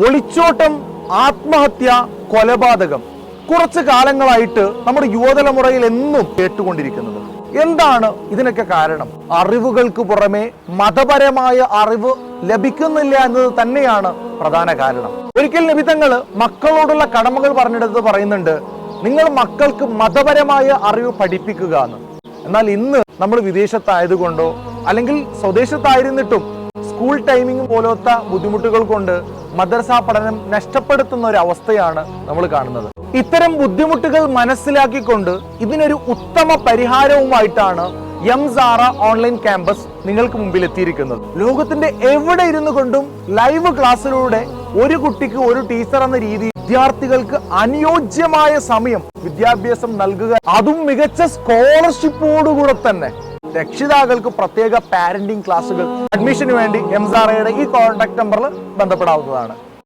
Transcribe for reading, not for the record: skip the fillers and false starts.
ഒളിച്ചോട്ടം, ആത്മഹത്യ, കൊലപാതകം കുറച്ച് കാലങ്ങളായിട്ട് നമ്മുടെ യുവതലമുറയിൽ എന്നും കേട്ടുകൊണ്ടിരിക്കുന്നത്. എന്താണ് ഇതിനൊക്കെ കാരണം? അറിവുകൾക്ക് പുറമെ മതപരമായ അറിവ് ലഭിക്കുന്നില്ല എന്നത് തന്നെയാണ് പ്രധാന കാരണം. ഒരിക്കൽ നബി തങ്ങൾ മക്കളോടുള്ള കടമകൾ പറഞ്ഞെടുത്ത് പറയുന്നുണ്ട്, നിങ്ങൾ മക്കൾക്ക് മതപരമായ അറിവ് പഠിപ്പിക്കുക എന്ന്. എന്നാൽ ഇന്ന് നമ്മൾ വിദേശത്തായതുകൊണ്ടോ അല്ലെങ്കിൽ സ്വദേശത്തായിരുന്നിട്ടും സ്കൂൾ ടൈമിംഗ് പോലത്തെ ബുദ്ധിമുട്ടുകൾ കൊണ്ട് മദ്രസ പഠനം നഷ്ടപ്പെടുത്തുന്ന ഒരു അവസ്ഥയാണ് നമ്മൾ കാണുന്നത്. ഇത്തരം ബുദ്ധിമുട്ടുകൾ മനസ്സിലാക്കിക്കൊണ്ട് ഇതിനൊരു ഉത്തമ പരിഹാരവുമായിട്ടാണ് യംസാറ ഓൺലൈൻ ക്യാമ്പസ് നിങ്ങൾക്ക് മുമ്പിൽ എത്തിയിരിക്കുന്നത്. ലോകത്തിന്റെ എവിടെ ഇരുന്നു കൊണ്ടും ലൈവ് ക്ലാസ്സിലൂടെ ഒരു കുട്ടിക്ക് ഒരു ടീച്ചർ എന്ന രീതി വിദ്യാർത്ഥികൾക്ക് അനുയോജ്യമായ സമയം വിദ്യാഭ്യാസം നൽകുക, അതും മികച്ച സ്കോളർഷിപ്പോടുകൂടെ തന്നെ. രക്ഷിതാക്കൾക്ക് പ്രത്യേക പാരന്റിംഗ് ക്ലാസുകൾ, അഡ്മിഷന് വേണ്ടി യംസാറയുടെ ഈ കോൺടാക്ട് നമ്പറിൽ ബന്ധപ്പെടാവുന്നതാണ്.